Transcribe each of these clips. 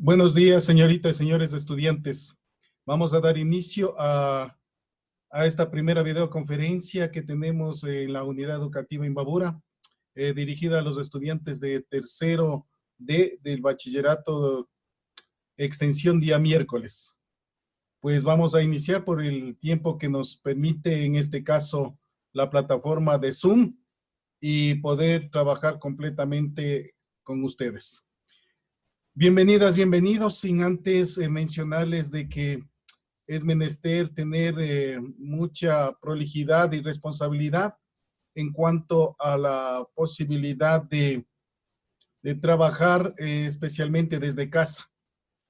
Buenos días, señoritas y señores estudiantes. Vamos a dar inicio a esta primera videoconferencia que tenemos en la unidad educativa Imbabura, dirigida a los estudiantes de tercero D del bachillerato extensión día miércoles. Pues vamos a iniciar por el tiempo que nos permite, en este caso, la plataforma de Zoom y poder trabajar completamente con ustedes. Bienvenidas, bienvenidos, sin antes mencionarles de que es menester tener mucha prolijidad y responsabilidad en cuanto a la posibilidad de trabajar especialmente desde casa.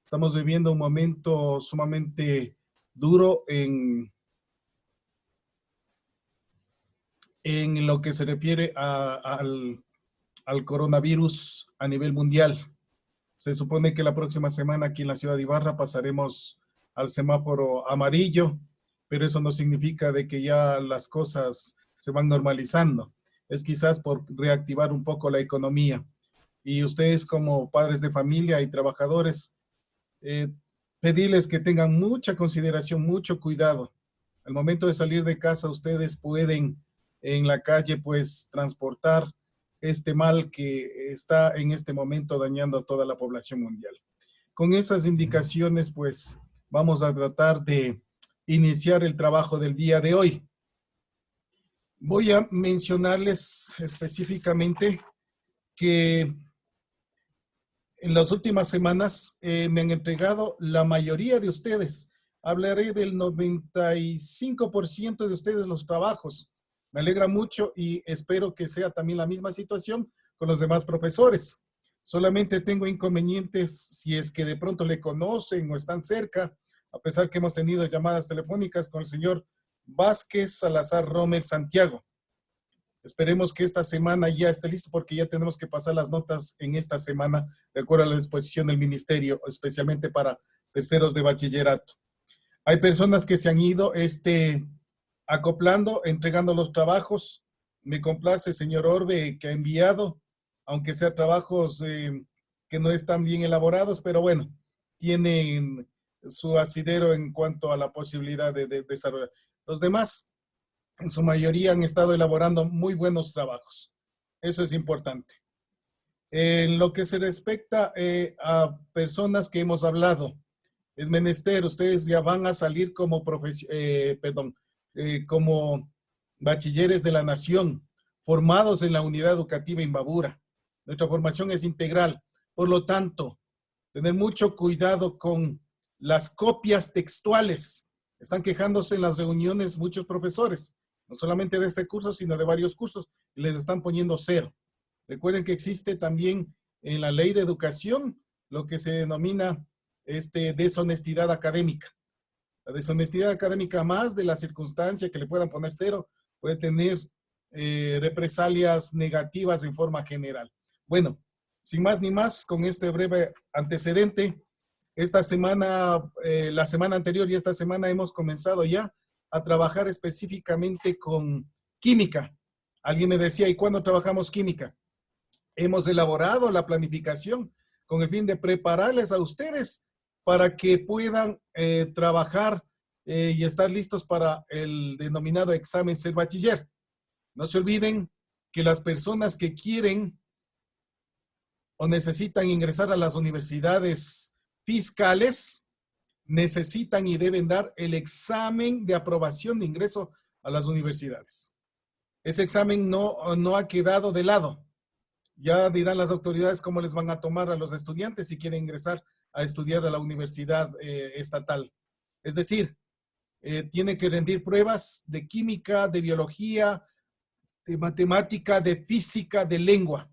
Estamos viviendo un momento sumamente duro en lo que se refiere al coronavirus a nivel mundial. Se supone que la próxima semana aquí en la ciudad de Ibarra pasaremos al semáforo amarillo, pero eso no significa de que ya las cosas se van normalizando. Es quizás por reactivar un poco la economía. Y ustedes como padres de familia y trabajadores, eh, pedirles que tengan mucha consideración, mucho cuidado. Al momento de salir de casa, ustedes pueden en la calle pues transportar este mal que está en este momento dañando a toda la población mundial. Con esas indicaciones, pues vamos a tratar de iniciar el trabajo del día de hoy. Voy a mencionarles específicamente que en las últimas semanas me han entregado la mayoría de ustedes. Hablaré del 95% de ustedes los trabajos. Me alegra mucho y espero que sea también la misma situación con los demás profesores. Solamente tengo inconvenientes si es que de pronto le conocen o están cerca, a pesar que hemos tenido llamadas telefónicas con el señor Vázquez Salazar Romer Santiago. Esperemos que esta semana ya esté listo porque ya tenemos que pasar las notas en esta semana de acuerdo a la disposición del ministerio, especialmente para terceros de bachillerato. Hay personas que se han ido acoplando, entregando los trabajos. Me complace, señor Orbe, que ha enviado, aunque sean trabajos que no están bien elaborados, pero bueno, tienen su asidero en cuanto a la posibilidad de desarrollar. Los demás, en su mayoría, han estado elaborando muy buenos trabajos. Eso es importante. En lo que se respecta a personas que hemos hablado, es menester, ustedes ya van a salir como como bachilleres de la nación, formados en la unidad educativa Imbabura. Nuestra formación es integral. Por lo tanto, tener mucho cuidado con las copias textuales. Están quejándose en las reuniones muchos profesores, no solamente de este curso, sino de varios cursos, y les están poniendo 0. Recuerden que existe también en la ley de educación lo que se denomina deshonestidad académica. La deshonestidad académica, más de la circunstancia que le puedan poner 0, puede tener represalias negativas en forma general. Bueno, sin más ni más, con este breve antecedente, esta semana, la semana anterior y esta semana hemos comenzado ya a trabajar específicamente con química. Alguien me decía, ¿y cuándo trabajamos química? Hemos elaborado la planificación con el fin de prepararles a ustedes para que puedan trabajar y estar listos para el denominado examen ser bachiller. No se olviden que las personas que quieren o necesitan ingresar a las universidades fiscales necesitan y deben dar el examen de aprobación de ingreso a las universidades. Ese examen no ha quedado de lado. Ya dirán las autoridades cómo les van a tomar a los estudiantes si quieren ingresar a estudiar a la universidad estatal. Es decir, tiene que rendir pruebas de química, de biología, de matemática, de física, de lengua.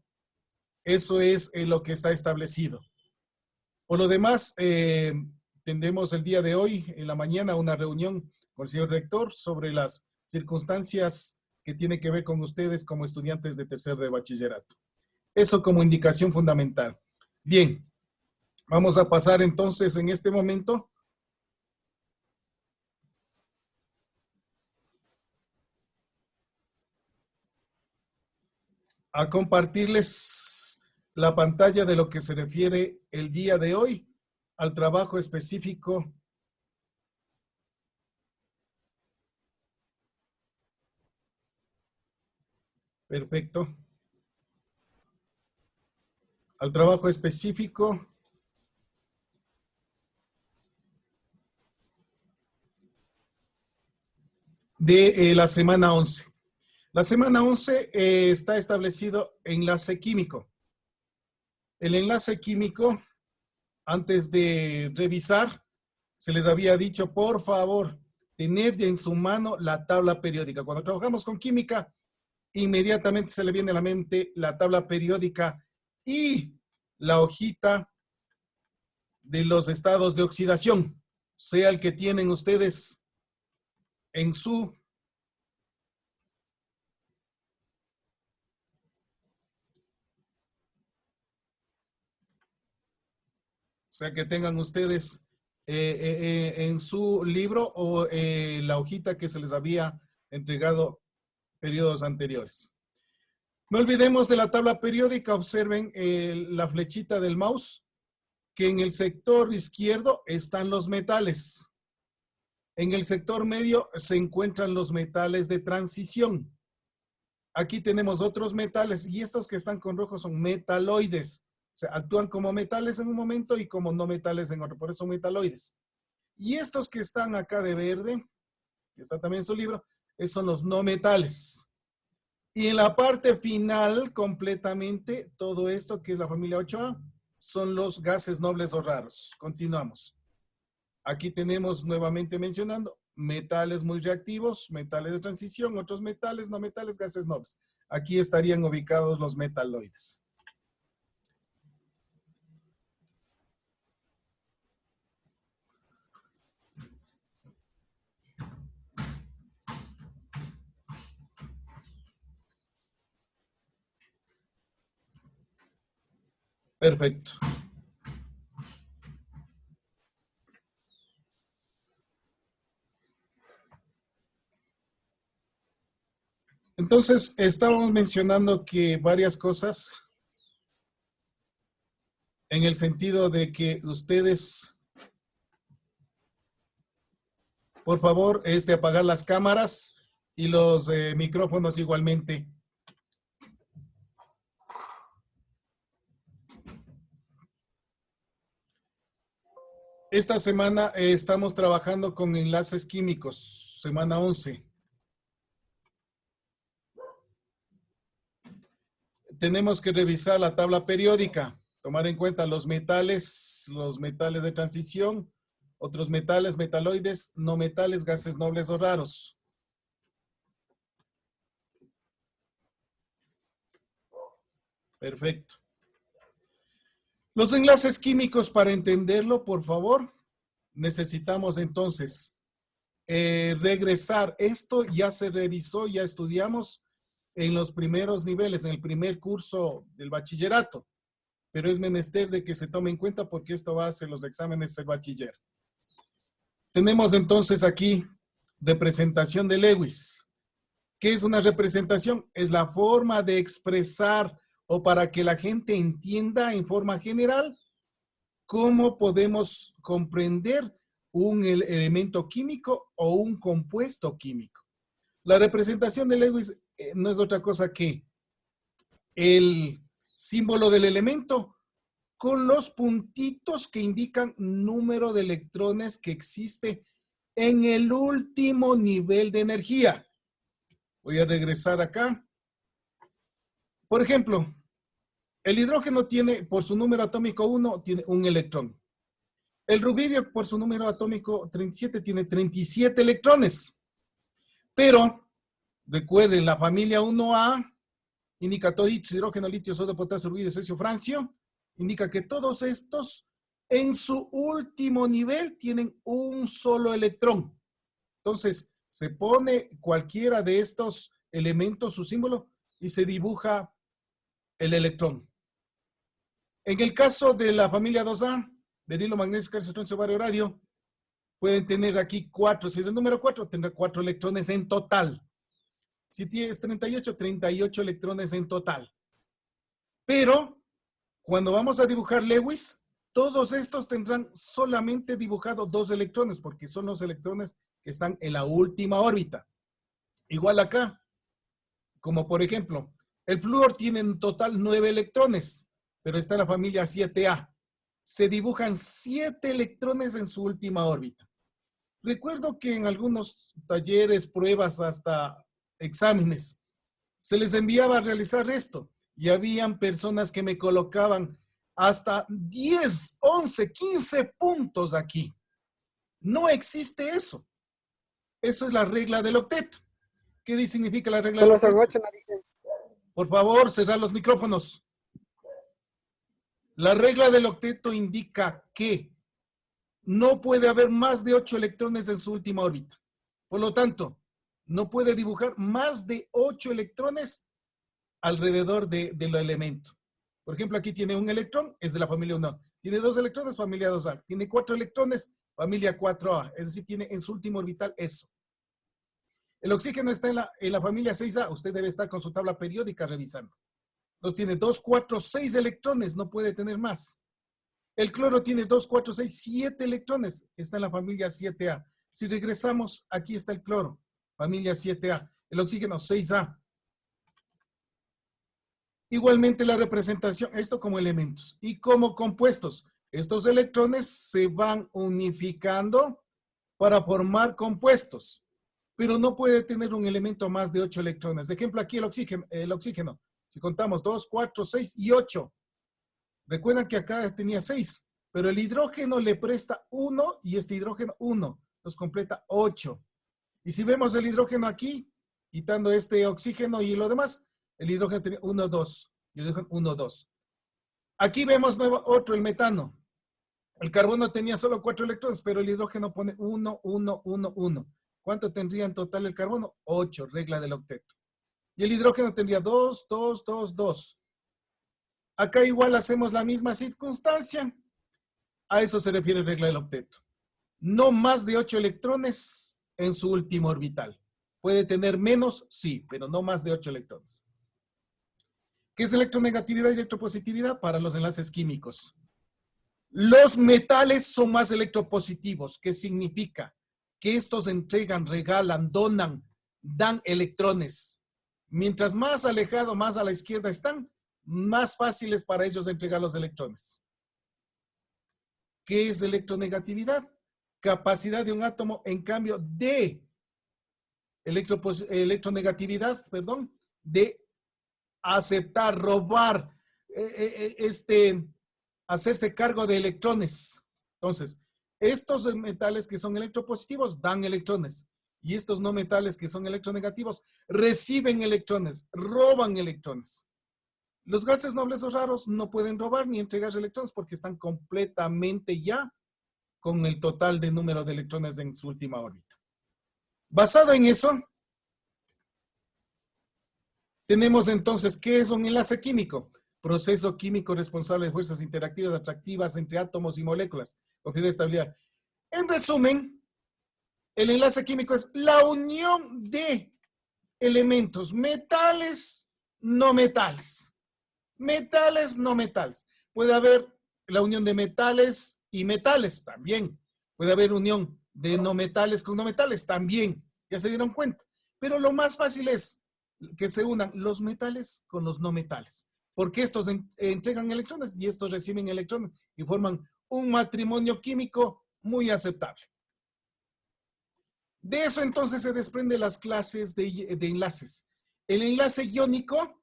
Eso es lo que está establecido. Por lo demás, tendremos el día de hoy, en la mañana, una reunión con el señor rector sobre las circunstancias que tienen que ver con ustedes como estudiantes de tercer de bachillerato. Eso como indicación fundamental. Bien, vamos a pasar entonces en este momento a compartirles la pantalla de lo que se refiere el día de hoy al trabajo específico perfecto, al trabajo específico de la semana 11. La semana 11 está establecido enlace químico. El enlace químico, antes de revisar, se les había dicho, por favor, tener en su mano la tabla periódica. Cuando trabajamos con química, inmediatamente se le viene a la mente la tabla periódica y la hojita de los estados de oxidación, sea el que tienen ustedes en su sea que tengan ustedes en su libro o la hojita que se les había entregado periodos anteriores. No olvidemos de la tabla periódica, observen la flechita del mouse, que en el sector izquierdo están los metales. En el sector medio se encuentran los metales de transición. Aquí tenemos otros metales y estos que están con rojo son metaloides. O sea, actúan como metales en un momento y como no metales en otro. Por eso metaloides. Y estos que están acá de verde, que está también en su libro, son los no metales. Y en la parte final, completamente, todo esto que es la familia 8A, son los gases nobles o raros. Continuamos. Aquí tenemos nuevamente mencionando metales muy reactivos, metales de transición, otros metales, no metales, gases nobles. Aquí estarían ubicados los metaloides. Perfecto. Entonces, estábamos mencionando que varias cosas en el sentido de que ustedes, por favor, apagar las cámaras y los micrófonos igualmente. Esta semana estamos trabajando con enlaces químicos, semana 11. Tenemos que revisar la tabla periódica, tomar en cuenta los metales de transición, otros metales, metaloides, no metales, gases nobles o raros. Perfecto. Los enlaces químicos, para entenderlo, por favor, necesitamos entonces regresar. Esto ya se revisó, ya estudiamos en los primeros niveles, en el primer curso del bachillerato, pero es menester de que se tome en cuenta porque esto va a ser los exámenes del bachiller. Tenemos entonces aquí representación de Lewis. ¿Qué es una representación? Es la forma de expresar o para que la gente entienda en forma general cómo podemos comprender un elemento químico o un compuesto químico. La representación de Lewis no es otra cosa que el símbolo del elemento con los puntitos que indican número de electrones que existe en el último nivel de energía. Voy a regresar acá. Por ejemplo, el hidrógeno tiene, por su número atómico 1, tiene un electrón. El rubidio, por su número atómico 37, tiene 37 electrones. Pero, recuerden, la familia 1A indica toditos, hidrógeno, litio, sodio, potasio, rubidio, cesio, francio. Indica que todos estos, en su último nivel, tienen un solo electrón. Entonces, se pone cualquiera de estos elementos, su símbolo, y se dibuja el electrón. En el caso de la familia 2A, berilo, magnesio, calcio, estroncio, bario, radio, pueden tener aquí 4. Si es el número 4, tendrá 4 electrones en total. Si tienes 38, 38 electrones en total. Pero, cuando vamos a dibujar Lewis, Todos estos tendrán solamente dibujado 2 electrones, porque son los electrones que están en la última órbita. Igual acá, como por ejemplo, el flúor tiene en total 9 electrones, pero está en la familia 7A. Se dibujan 7 electrones en su última órbita. Recuerdo que en algunos talleres, pruebas, hasta exámenes, se les enviaba a realizar esto y habían personas que me colocaban hasta 10, 11, 15 puntos aquí. No existe eso. Eso es la regla del octeto. ¿Qué significa la regla del Solo son octeto? 8, narices. Por favor, cerrar los micrófonos. La regla del octeto indica que no puede haber más de 8 electrones en su última órbita. Por lo tanto, no puede dibujar más de 8 electrones alrededor del elemento. Por ejemplo, aquí tiene un electrón, es de la familia 1. Tiene 2 electrones, familia 2A. Tiene 4 electrones, familia 4A. Es decir, tiene en su último orbital eso. El oxígeno está en la familia 6A. Usted debe estar con su tabla periódica revisando. Entonces tiene 2, 4, 6 electrones, no puede tener más. El cloro tiene 2, 4, 6, 7 electrones. Está en la familia 7A. Si regresamos, aquí está el cloro, familia 7A. El oxígeno 6A. Igualmente la representación, esto como elementos. Y como compuestos, estos electrones se van unificando para formar compuestos. Pero no puede tener un elemento más de 8 electrones. De ejemplo, aquí el oxígeno. Si contamos 2, 4, 6 y 8. Recuerdan que acá tenía 6, pero el hidrógeno le presta 1 y este hidrógeno 1. Nos completa 8. Y si vemos el hidrógeno aquí, quitando este oxígeno y lo demás, el hidrógeno tiene 1, 2. Y el hidrógeno 1, 2. Aquí vemos otro, el metano. El carbono tenía solo 4 electrones, pero el hidrógeno pone 1, 1, 1, 1. ¿Cuánto tendría en total el carbono? 8, regla del octeto. Y el hidrógeno tendría 2, 2, 2, 2. Acá igual hacemos la misma circunstancia. A eso se refiere regla del octeto. No más de 8 electrones en su último orbital. ¿Puede tener menos? Sí, pero no más de 8 electrones. ¿Qué es electronegatividad y electropositividad? Para los enlaces químicos. Los metales son más electropositivos. ¿Qué significa? Que estos entregan, regalan, donan, dan electrones. Mientras más alejado, más a la izquierda están, más fácil es para ellos entregar los electrones. ¿Qué es electronegatividad? Capacidad de un átomo en cambio de electronegatividad, de aceptar, robar, hacerse cargo de electrones. Entonces, estos metales que son electropositivos dan electrones y estos no metales que son electronegativos reciben electrones, roban electrones. Los gases nobles o raros no pueden robar ni entregar electrones porque están completamente ya con el total de número de electrones en su última órbita. Basado en eso, tenemos entonces, ¿qué es un enlace químico? Proceso químico responsable de fuerzas interactivas atractivas entre átomos y moléculas. Considera estabilidad. En resumen, el enlace químico es la unión de elementos metales, no metales. Metales, no metales. Puede haber la unión de metales y metales también. Puede haber unión de no metales con no metales también. Ya se dieron cuenta. Pero lo más fácil es que se unan los metales con los no metales. Porque estos entregan electrones y estos reciben electrones y forman un matrimonio químico muy aceptable. De eso entonces se desprenden las clases de enlaces. El enlace iónico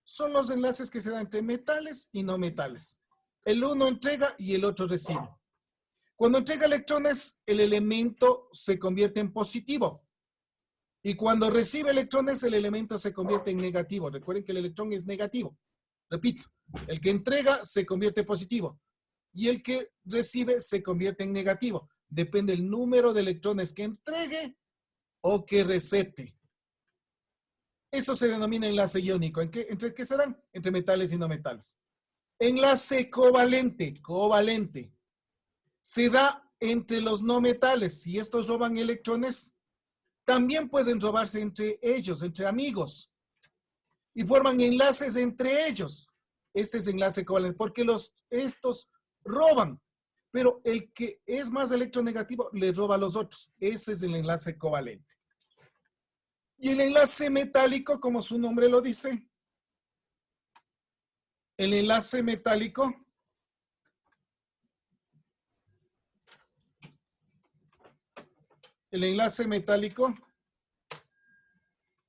son los enlaces que se dan entre metales y no metales. El uno entrega y el otro recibe. Cuando entrega electrones, el elemento se convierte en positivo. Y cuando recibe electrones, el elemento se convierte en negativo. Recuerden que el electrón es negativo. Repito, el que entrega se convierte en positivo. Y el que recibe se convierte en negativo. Depende del número de electrones que entregue o que recete. Eso se denomina enlace iónico. ¿Entre qué se dan? Entre metales y no metales. Enlace covalente. Covalente. Se da entre los no metales. Si estos roban electrones, también pueden robarse entre ellos, entre amigos. Y forman enlaces entre ellos. Este es enlace covalente. Porque estos roban, pero el que es más electronegativo le roba a los otros. Ese es el enlace covalente. Y el enlace metálico, como su nombre lo dice, el enlace metálico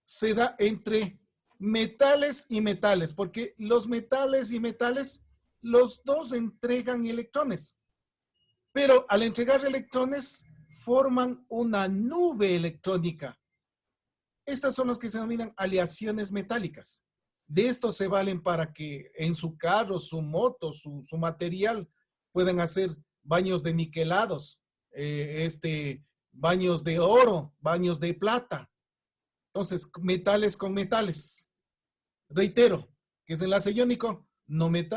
se da entre metales y metales, porque los metales y metales, los dos entregan electrones. Pero al entregar electrones, forman una nube electrónica. Estas son las que se denominan aleaciones metálicas. De esto se valen para que en su carro, su moto, su material, puedan hacer baños de niquelados, baños de oro, baños de plata. Entonces, metales con metales. Reitero, que es enlace iónico,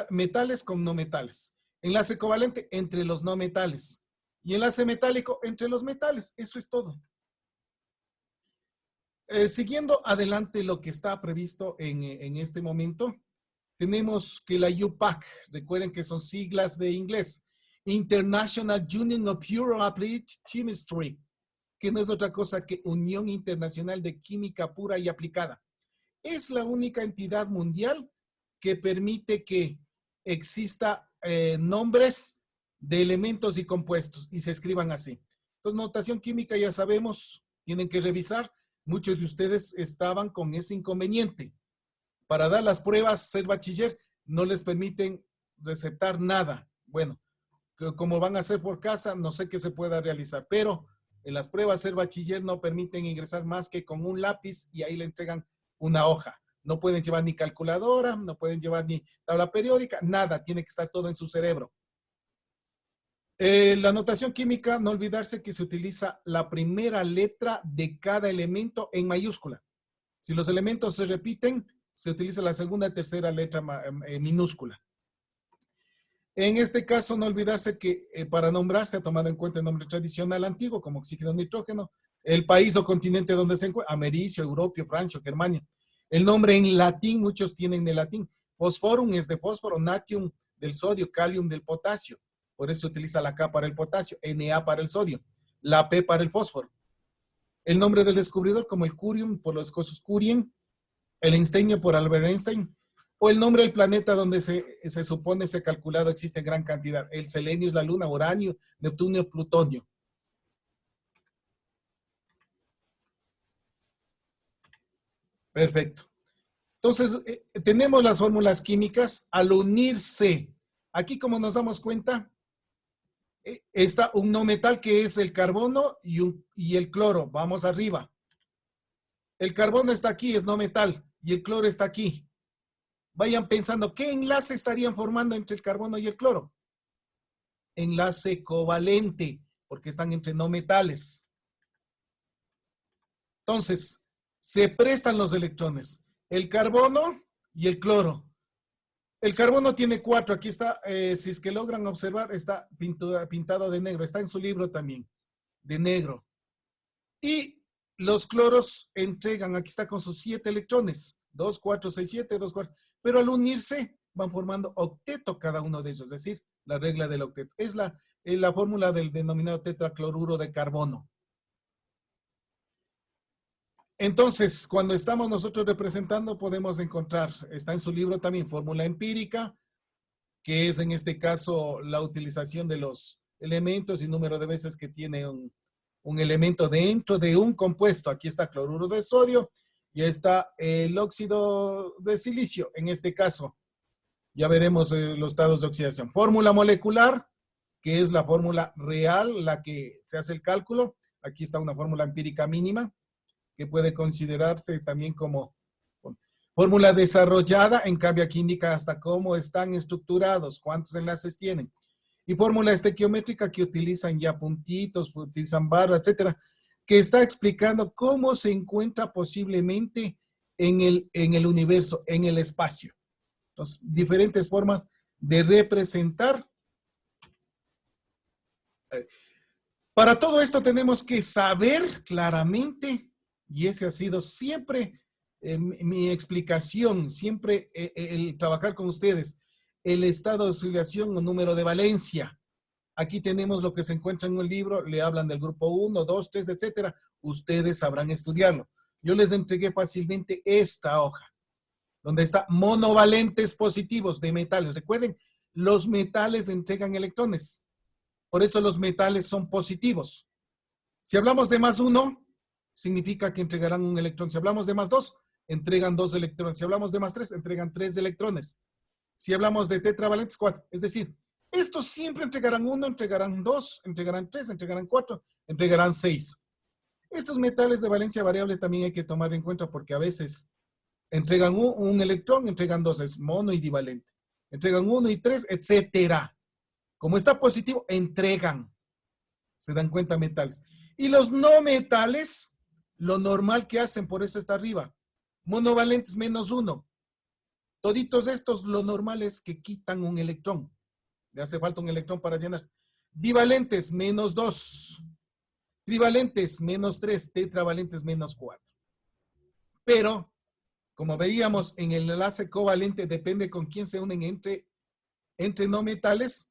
metales con no metales. Enlace covalente entre los no metales. Y enlace metálico entre los metales. Eso es todo. Siguiendo adelante lo que está previsto en este momento, tenemos que la UPAC, recuerden que son siglas de inglés, International Union of Pure Applied Chemistry, que no es otra cosa que Unión Internacional de Química Pura y Aplicada. Es la única entidad mundial que permite que exista nombres de elementos y compuestos y se escriban así. Entonces, notación química ya sabemos, tienen que revisar. Muchos de ustedes estaban con ese inconveniente. Para dar las pruebas, ser bachiller, no les permiten receptar nada. Bueno, como van a hacer por casa, no sé qué se pueda realizar, pero en las pruebas ser bachiller no permiten ingresar más que con un lápiz y ahí le entregan una hoja. No pueden llevar ni calculadora, no pueden llevar ni tabla periódica, nada, tiene que estar todo en su cerebro. La notación química, no olvidarse que se utiliza la primera letra de cada elemento en mayúscula. Si los elementos se repiten, se utiliza la segunda y tercera letra minúscula. En este caso, no olvidarse que para nombrar se ha tomado en cuenta el nombre tradicional antiguo, como oxígeno, nitrógeno, el país o continente donde se encuentra, Americio, Europio, Francia, Germania. El nombre en latín, muchos tienen de latín. Fosforum es de fósforo, natrium del sodio, calium del potasio. Por eso se utiliza la K para el potasio, Na para el sodio, la P para el fósforo. El nombre del descubridor, como el curium por los escosos curien, el einsteinio por Albert Einstein, o el nombre del planeta donde se supone, se ha calculado, existe en gran cantidad. El selenio es la luna, uranio, Neptunio, plutonio. Perfecto. Entonces, tenemos las fórmulas químicas al unirse. Aquí, como nos damos cuenta, está un no metal que es el carbono y el cloro. Vamos arriba. El carbono está aquí, es no metal, y el cloro está aquí. Vayan pensando, ¿qué enlace estarían formando entre el carbono y el cloro? Enlace covalente, porque están entre no metales. Entonces, se prestan los electrones. El carbono y el cloro. El carbono tiene 4, aquí está, si es que logran observar, está pintado de negro, está en su libro también, de negro. Y los cloros entregan, aquí está con sus 7 electrones, 2, 4, 6, 7, 2, 4, pero al unirse van formando octeto cada uno de ellos, es decir, la regla del octeto. Es la fórmula del denominado tetracloruro de carbono. Entonces, cuando estamos nosotros representando, podemos encontrar, está en su libro también, fórmula empírica, que es en este caso la utilización de los elementos y número de veces que tiene un elemento dentro de un compuesto. Aquí está cloruro de sodio y está el óxido de silicio, en este caso. Ya veremos los estados de oxidación. Fórmula molecular, que es la fórmula real, la que se hace el cálculo. Aquí está una fórmula empírica mínima, que puede considerarse también como fórmula desarrollada, en cambio aquí indica hasta cómo están estructurados, cuántos enlaces tienen. Y fórmula estequiométrica que utilizan ya puntitos, utilizan barras, etcétera, que está explicando cómo se encuentra posiblemente en el universo, en el espacio. Entonces, diferentes formas de representar. Para todo esto tenemos que saber claramente, y ese ha sido siempre mi explicación, siempre el trabajar con ustedes, el estado de oxidación o número de valencia. Aquí tenemos lo que se encuentra en un libro, le hablan del grupo 1, 2, 3, etcétera. Ustedes sabrán estudiarlo. Yo les entregué fácilmente esta hoja, donde está monovalentes positivos de metales. Recuerden, los metales entregan electrones. Por eso los metales son positivos. Si hablamos de más 1, significa que entregarán un electrón. Si hablamos de más 2, entregan 2 electrones. Si hablamos de más 3, entregan 3 electrones. Si hablamos de tetravalentes, 4. Es decir, estos siempre entregarán 1, entregarán 2, entregarán 3, entregarán 4, entregarán 6. Estos metales de valencia variable también hay que tomar en cuenta porque a veces entregan un electrón, entregan 2, es mono y divalente. Entregan 1 y 3, etcétera. Como está positivo, entregan. Se dan cuenta metales. Y los no metales, lo normal que hacen, por eso está arriba. Monovalentes menos 1. Toditos estos, lo normal es que quitan un electrón. Le hace falta un electrón para llenar. Bivalentes, menos 2. Trivalentes, menos 3. Tetravalentes, menos 4. Pero, como veíamos en el enlace covalente, depende con quién se unen entre no metales.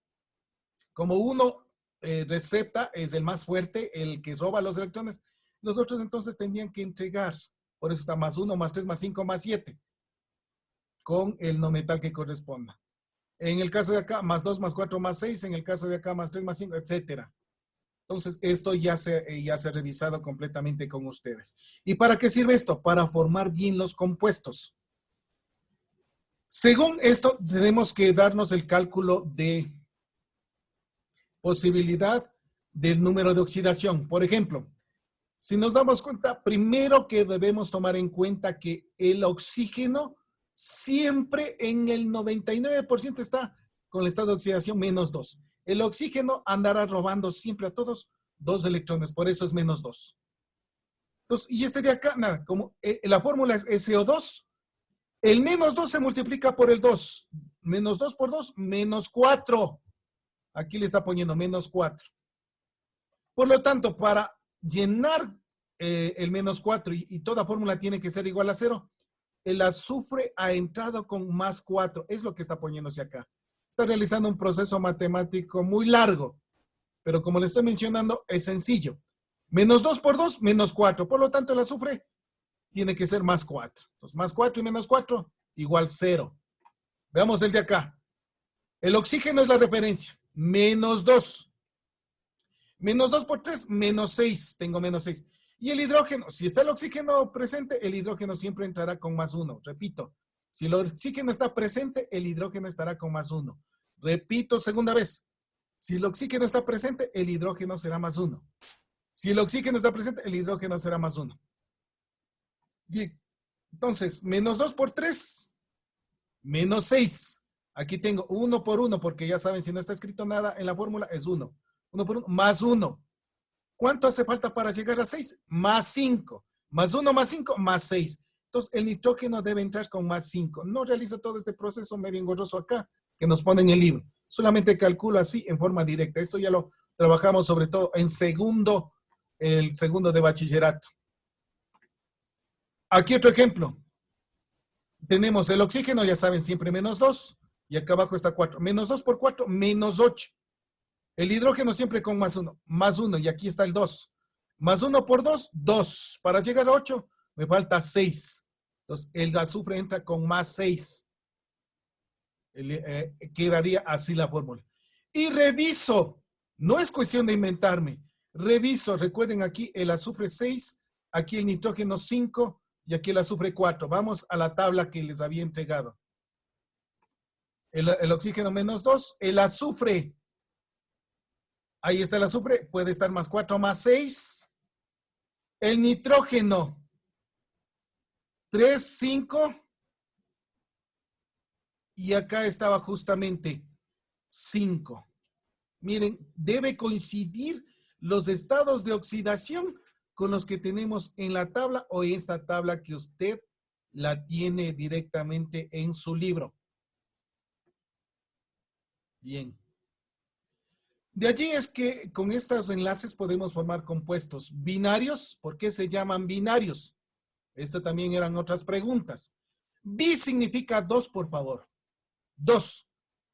Como uno recepta, es el más fuerte, el que roba los electrones, los otros entonces tendrían que entregar. Por eso está más 1, más 3, más 5, más 7. Con el no metal que corresponda. En el caso de acá, más 2, más 4, más 6. En el caso de acá, más 3, más 5, etcétera. Entonces, esto ya se ha revisado completamente con ustedes. ¿Y para qué sirve esto? Para formar bien los compuestos. Según esto, tenemos que darnos el cálculo de posibilidad del número de oxidación. Por ejemplo, si nos damos cuenta, primero que debemos tomar en cuenta que el oxígeno siempre en el 99% está con el estado de oxidación menos 2. El oxígeno andará robando siempre a todos 2 electrones, por eso es menos 2. Entonces, y este de acá, nada, como la fórmula es SO2, el menos 2 se multiplica por el 2. Menos 2 por 2, menos 4. Aquí le está poniendo menos 4. Por lo tanto, para llenar el menos 4 y toda fórmula tiene que ser igual a 0, el azufre ha entrado con más 4. Es lo que está poniéndose acá. Está realizando un proceso matemático muy largo, pero como le estoy mencionando, es sencillo. Menos 2 por 2, menos 4. Por lo tanto, el azufre tiene que ser más 4. Entonces, más 4 y menos 4, igual 0. Veamos el de acá. El oxígeno es la referencia. Menos 2. Menos 2 por 3, menos 6. Tengo menos 6. Y el hidrógeno, si está el oxígeno presente, el hidrógeno siempre entrará con más 1. Repito, si el oxígeno está presente, el hidrógeno estará con más 1. Repito, segunda vez. Si el oxígeno está presente, el hidrógeno será más 1. Si el oxígeno está presente, el hidrógeno será más 1. Bien, entonces, menos 2 por 3, menos 6. Aquí tengo 1 por 1, porque ya saben, si no está escrito nada en la fórmula, es 1. 1 por 1, más 1. ¿Cuánto hace falta para llegar a 6? Más 5. Más 1 más 5, más 6. Entonces, el nitrógeno debe entrar con más 5. No realizo todo este proceso medio engorroso acá, que nos pone en el libro. Solamente calculo así en forma directa. Eso ya lo trabajamos sobre todo en el segundo de bachillerato. Aquí otro ejemplo. Tenemos el oxígeno, ya saben, siempre menos 2. Y acá abajo está 4. Menos 2 por 4, menos 8. El hidrógeno siempre con más 1. Más 1, y aquí está el 2. Más 1 por 2, 2. Para llegar a 8, me falta 6. Entonces, el azufre entra con más 6. Quedaría así la fórmula. Y reviso. No es cuestión de inventarme. Reviso. Recuerden aquí el azufre 6, aquí el nitrógeno 5 y aquí el azufre 4. Vamos a la tabla que les había entregado. El oxígeno menos 2. El azufre. Ahí está el azufre. Puede estar más 4 más 6. El nitrógeno. 3, 5. Y acá estaba justamente 5. Miren, debe coincidir los estados de oxidación con los que tenemos en la tabla o en esta tabla que usted la tiene directamente en su libro. Bien. De allí es que con estos enlaces podemos formar compuestos binarios. ¿Por qué se llaman binarios? Estas también eran otras preguntas. Bi significa 2, por favor. 2.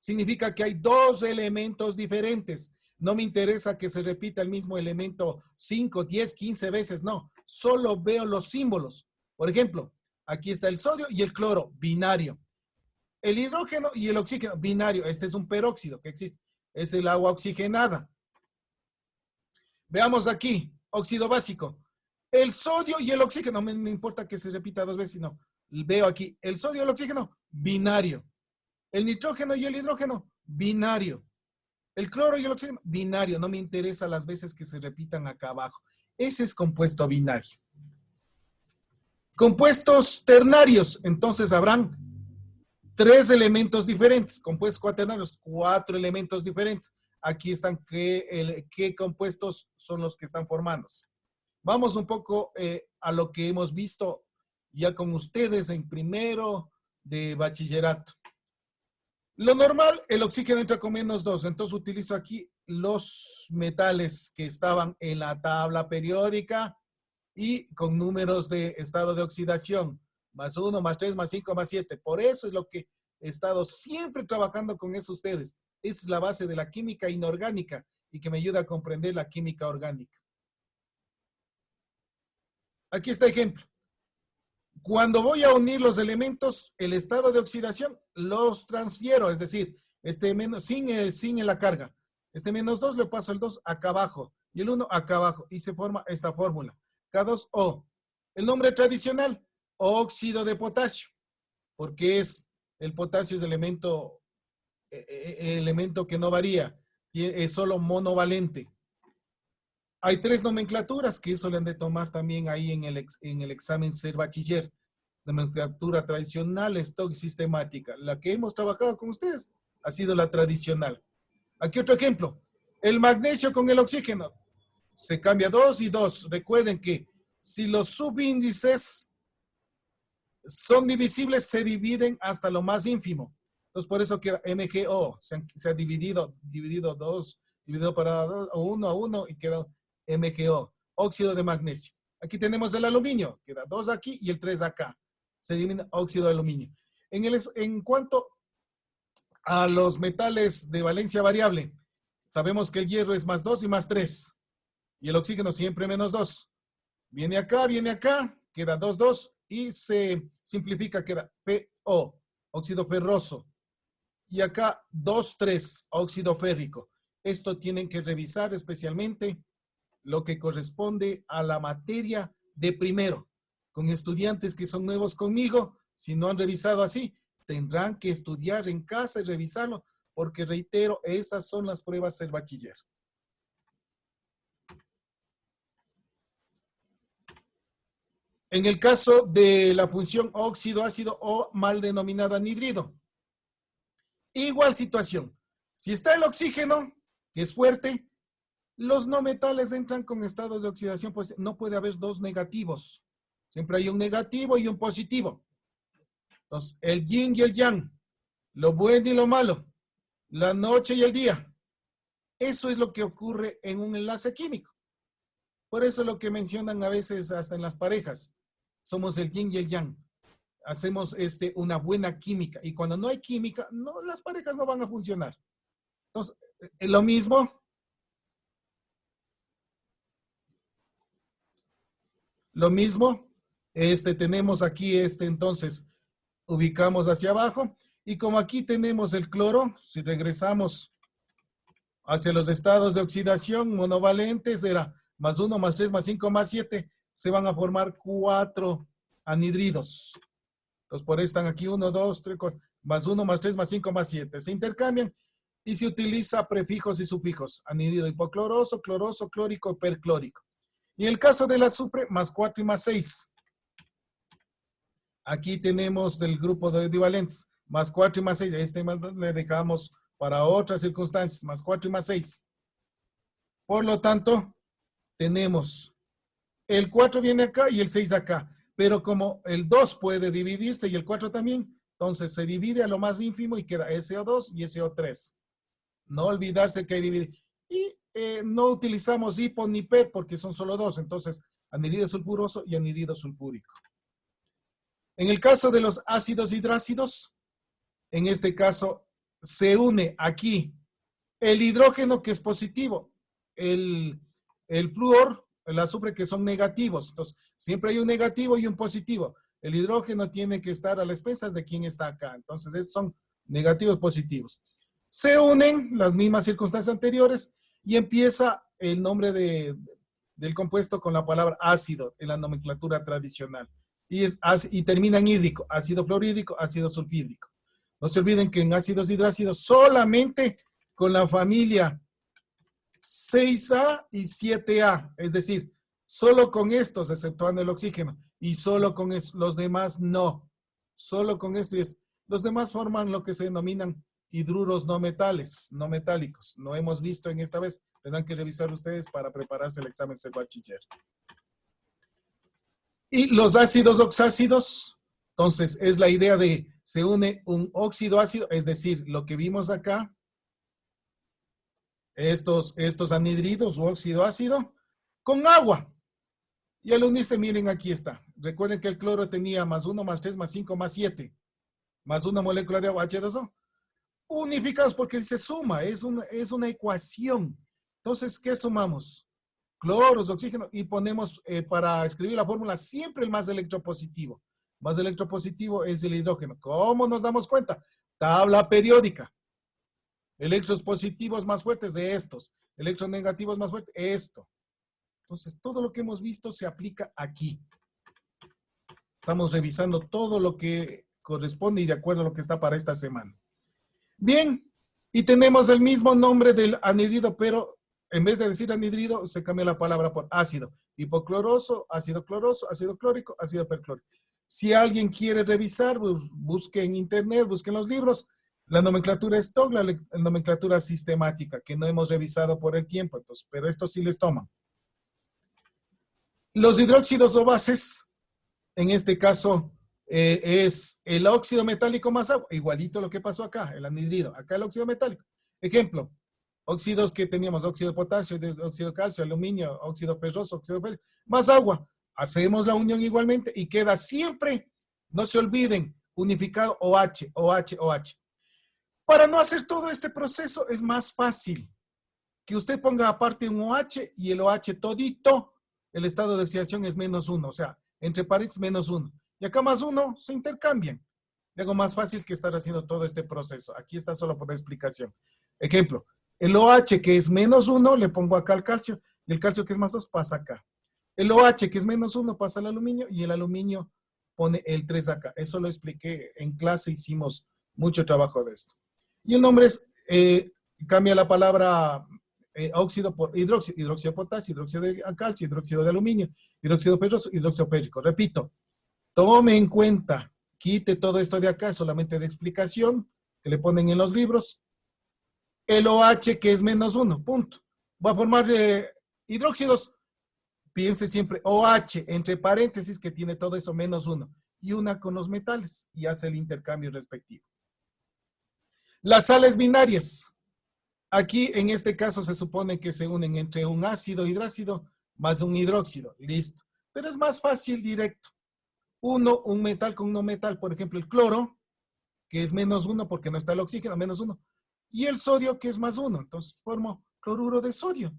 significa que hay dos elementos diferentes. No me interesa que se repita el mismo elemento 5, 10, 15 veces, no. Solo veo los símbolos. Por ejemplo, aquí está el sodio y el cloro, binario. El hidrógeno y el oxígeno, binario. Este es un peróxido que existe. Es el agua oxigenada. Veamos aquí, óxido básico. El sodio y el oxígeno, no me importa que se repita dos veces, no. Veo aquí, el sodio y el oxígeno, binario. El nitrógeno y el hidrógeno, binario. El cloro y el oxígeno, binario. No me interesa las veces que se repitan acá abajo. Ese es compuesto binario. Compuestos ternarios, entonces habrán 3 elementos diferentes. Compuestos cuaternarios, 4 elementos diferentes. Aquí están qué compuestos son los que están formándose. Vamos un poco a lo que hemos visto ya con ustedes en primero de bachillerato. Lo normal, el oxígeno entra con -2, entonces utilizo aquí los metales que estaban en la tabla periódica y con números de estado de oxidación, +1, +3, +5, +7. Por eso es lo que he estado siempre trabajando con eso ustedes. Es la base de la química inorgánica y que me ayuda a comprender la química orgánica. Aquí está ejemplo. Cuando voy a unir los elementos, el estado de oxidación, los transfiero, es decir, este menos, sin la carga. Este -2 le paso el 2 acá abajo y el 1 acá abajo y se forma esta fórmula. K2O. El nombre tradicional, óxido de potasio, porque el potasio es elemento que no varía, es solo monovalente. Hay 3 nomenclaturas que eso le han de tomar también ahí en el examen ser bachiller. Nomenclatura tradicional, stock y sistemática. La que hemos trabajado con ustedes ha sido la tradicional. Aquí otro ejemplo. El magnesio con el oxígeno. Se cambia 2 y 2. Recuerden que si los subíndices son divisibles, se dividen hasta lo más ínfimo. Entonces, por eso queda MgO. Se ha dividido 2, dividido para 2, o 1 a 1 y queda MgO, óxido de magnesio. Aquí tenemos el aluminio, queda 2 aquí y el 3 acá. Se divide óxido de aluminio. En cuanto a los metales de valencia variable, sabemos que el hierro es +2 y +3. Y el oxígeno siempre -2. Viene acá, queda 2, 2 y se simplifica, queda PO, óxido ferroso. Y acá 2, 3, óxido férrico. Esto tienen que revisar especialmente lo que corresponde a la materia de primero. Con estudiantes que son nuevos conmigo, si no han revisado así, tendrán que estudiar en casa y revisarlo, porque reitero, estas son las pruebas del bachiller. En el caso de la función óxido-ácido o mal denominada anhidrido, igual situación. Si está el oxígeno, que es fuerte, los no metales entran con estados de oxidación, pues no puede haber 2 negativos. Siempre hay un negativo y un positivo. Entonces, el yin y el yang, lo bueno y lo malo, la noche y el día. Eso es lo que ocurre en un enlace químico. Por eso lo que mencionan a veces hasta en las parejas. Somos el yin y el yang. Hacemos una buena química. Y cuando no hay química, no, las parejas no van a funcionar. Entonces, lo mismo. Lo mismo, tenemos aquí, entonces, ubicamos hacia abajo. Y como aquí tenemos el cloro, si regresamos hacia los estados de oxidación monovalentes, era +1, +3, +5, +7, se van a formar 4 anhidridos. Entonces, por eso están aquí 1, 2, 3, 4, +1, +3, +5, +7. Se intercambian y se utiliza prefijos y sufijos. Anhidrido hipocloroso, cloroso, clórico, perclórico. Y en el caso del azufre, +4 y +6. Aquí tenemos del grupo de divalentes, +4 y +6. Le dejamos para otras circunstancias, +4 y +6. Por lo tanto, tenemos el 4 viene acá y el 6 acá. Pero como el 2 puede dividirse y el 4 también, entonces se divide a lo más ínfimo y queda SO2 y SO3. No olvidarse que hay dividir. Y no utilizamos hipo ni PET porque son solo 2. Entonces, anhidrido sulfuroso y anhidrido sulfúrico. En el caso de los ácidos hidrácidos, en este caso se une aquí el hidrógeno, que es positivo, el flúor, el azufre, que son negativos. Entonces, siempre hay un negativo y un positivo. El hidrógeno tiene que estar a las expensas de quien está acá. Entonces, estos son negativos, positivos. Se unen las mismas circunstancias anteriores y empieza el nombre del compuesto con la palabra ácido en la nomenclatura tradicional. Y termina en hídrico, ácido fluorhídrico, ácido sulfídrico. No se olviden que en ácidos hidrácidos solamente con la familia 6A y 7A, es decir, solo con estos, exceptuando el oxígeno, y solo con los demás no. Solo con esto, los demás forman lo que se denominan hidruros no metálicos. No hemos visto en esta vez, tendrán que revisar ustedes para prepararse el examen de bachiller. Y los ácidos oxácidos, entonces es la idea de se une un óxido ácido, es decir, lo que vimos acá, estos anhidridos o óxido ácido, con agua. Y al unirse, miren, aquí está. Recuerden que el cloro tenía más 1, más 3, más 5, más 7, más una molécula de agua, H2O. Unificados porque dice suma, es una ecuación. Entonces, ¿qué sumamos? Cloros, oxígeno, y ponemos para escribir la fórmula siempre el más electropositivo. Más electropositivo es el hidrógeno. ¿Cómo nos damos cuenta? Tabla periódica. Electros positivos más fuertes de estos. Electros negativos más fuertes, esto. Entonces, todo lo que hemos visto se aplica aquí. Estamos revisando todo lo que corresponde y de acuerdo a lo que está para esta semana. Bien, y tenemos el mismo nombre del anhidrido, pero en vez de decir anhidrido, se cambia la palabra por ácido. Hipocloroso, ácido clórico, ácido perclórico. Si alguien quiere revisar, busque en internet, busque en los libros. La nomenclatura es TOC, la nomenclatura sistemática, que no hemos revisado por el tiempo, entonces, pero esto sí les toman. Los hidróxidos o bases, en este caso, es el óxido metálico más agua, igualito a lo que pasó acá, el anhidrido. Acá el óxido metálico. Ejemplo, óxidos que teníamos, óxido de potasio, óxido de calcio, aluminio, óxido ferroso, óxido férrico, más agua. Hacemos la unión igualmente y queda siempre, no se olviden, unificado OH, OH, OH. Para no hacer todo este proceso es más fácil que usted ponga aparte un OH y el OH todito, el estado de oxidación es -1, o sea, entre paréntesis -1. Y acá +1 se intercambian. Le hago más fácil que estar haciendo todo este proceso. Aquí está solo por la explicación. Ejemplo, el OH que es -1 le pongo acá al calcio y el calcio que es +2 pasa acá. El OH que es -1 pasa al aluminio y el aluminio pone el 3 acá. Eso lo expliqué en clase, hicimos mucho trabajo de esto. Y el nombre es, cambia la palabra óxido por hidróxido, hidróxido de potasio, hidróxido de calcio, hidróxido de aluminio, hidróxido ferroso, hidróxido férrico. Repito, tome en cuenta, quite todo esto de acá, solamente de explicación, que le ponen en los libros. El OH que es -1, punto. Va a formar hidróxidos. Piense siempre OH, entre paréntesis, que tiene todo eso -1. Y una con los metales y hace el intercambio respectivo. Las sales binarias. Aquí, en este caso, se supone que se unen entre un ácido hidrácido más un hidróxido. Listo. Pero es más fácil directo. Un metal con un no metal, por ejemplo, el cloro, que es -1 porque no está el oxígeno, -1. Y el sodio, que es +1. Entonces, formo cloruro de sodio.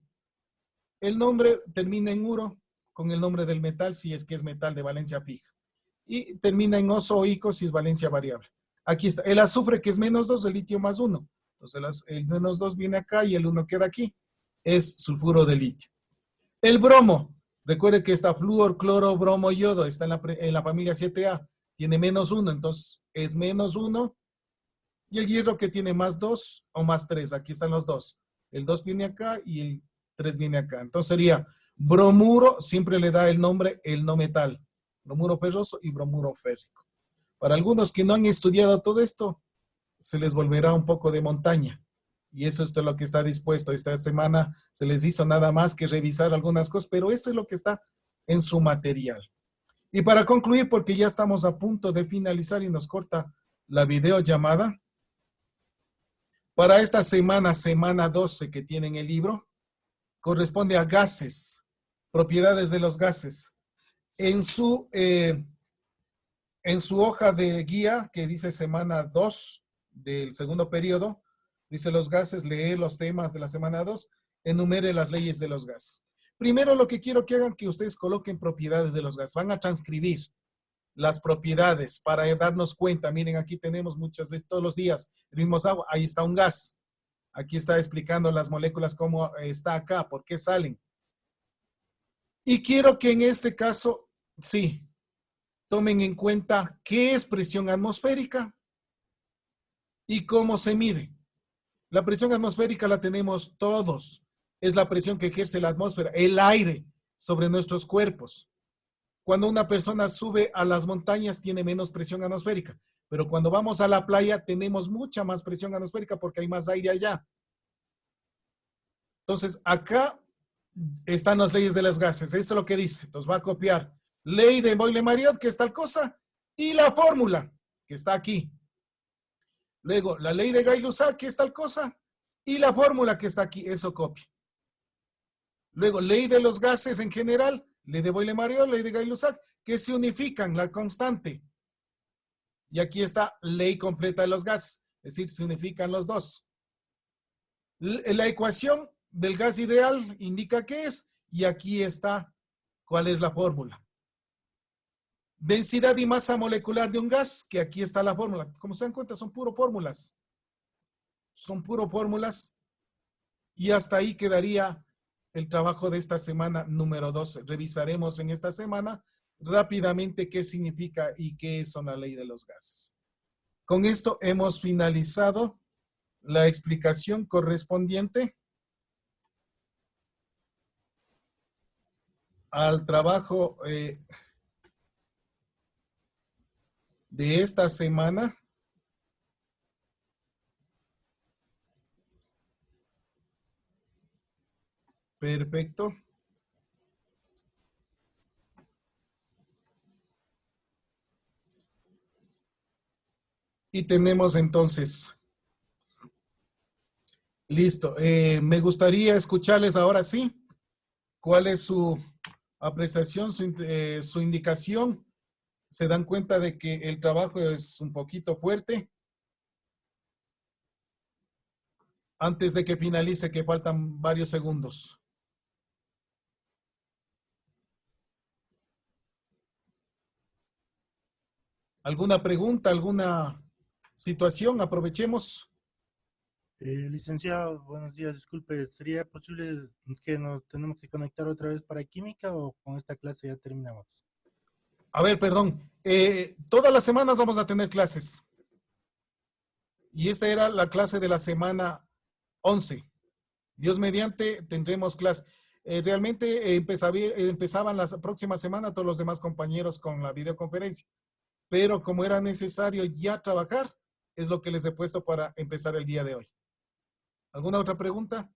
El nombre termina en uro con el nombre del metal, si es que es metal de valencia fija. Y termina en oso o ico si es valencia variable. Aquí está. El azufre, que es -2, el litio +1. Entonces, el -2 viene acá y el 1 queda aquí. Es sulfuro de litio. El bromo. Recuerde que está flúor, cloro, bromo, yodo. Está en la familia 7A. Tiene -1, entonces es -1. Y el hierro, que tiene +2 o +3. Aquí están los dos. El 2 viene acá y el 3 viene acá. Entonces sería bromuro, siempre le da el nombre el no metal. Bromuro ferroso y bromuro férrico. Para algunos que no han estudiado todo esto, se les volverá un poco de montaña. Y eso es todo lo que está dispuesto. Esta semana se les hizo nada más que revisar algunas cosas, pero eso es lo que está en su material. Y para concluir, porque ya estamos a punto de finalizar y nos corta la videollamada, para esta semana, semana 12 que tienen el libro, corresponde a gases, propiedades de los gases. En su hoja de guía, que dice semana 2, del segundo periodo. Dice los gases, lee los temas de la semana 2, enumere las leyes de los gases. Primero lo que quiero que hagan que ustedes coloquen propiedades de los gases. Van a transcribir las propiedades para darnos cuenta. Miren, aquí tenemos muchas veces, todos los días, el mismo agua, ahí está un gas. Aquí está explicando las moléculas, cómo está acá, por qué salen. Y quiero que en este caso, sí, tomen en cuenta qué es presión atmosférica y cómo se mide. La presión atmosférica la tenemos todos. Es la presión que ejerce la atmósfera, el aire sobre nuestros cuerpos. Cuando una persona sube a las montañas tiene menos presión atmosférica, pero cuando vamos a la playa tenemos mucha más presión atmosférica porque hay más aire allá. Entonces, acá están las leyes de los gases. Esto es lo que dice. Entonces va a copiar ley de Boyle-Mariotte, que es tal cosa, y la fórmula, que está aquí. Luego, la ley de Gay-Lussac, que es tal cosa, y la fórmula que está aquí. Eso copia. Luego, ley de los gases en general, ley de Boyle-Mariotte, ley de Gay-Lussac, que se unifican, la constante. Y aquí está ley completa de los gases, es decir, se unifican los dos. La ecuación del gas ideal indica qué es, y aquí está cuál es la fórmula. Densidad y masa molecular de un gas, que aquí está la fórmula. Como se dan cuenta, son puro fórmulas. Son puro fórmulas. Y hasta ahí quedaría el trabajo de esta semana número 12. Revisaremos en esta semana rápidamente qué significa y qué son la ley de los gases. Con esto hemos finalizado la explicación correspondiente al trabajo de esta semana. Perfecto. Y tenemos entonces, listo. Me gustaría escucharles ahora sí. ¿Cuál es su apreciación, su indicación? ¿Se dan cuenta de que el trabajo es un poquito fuerte? Antes de que finalice, que faltan varios segundos. ¿Alguna pregunta, alguna situación? Aprovechemos. Licenciado, buenos días. Disculpe, ¿sería posible que nos tenemos que conectar otra vez para química o con esta clase ya terminamos? A ver, perdón. Todas las semanas vamos a tener clases. Y esta era la clase de la semana 11. Dios mediante tendremos clase. Realmente empezaban la próxima semana todos los demás compañeros con la videoconferencia. Pero como era necesario ya trabajar, es lo que les he puesto para empezar el día de hoy. ¿Alguna otra pregunta?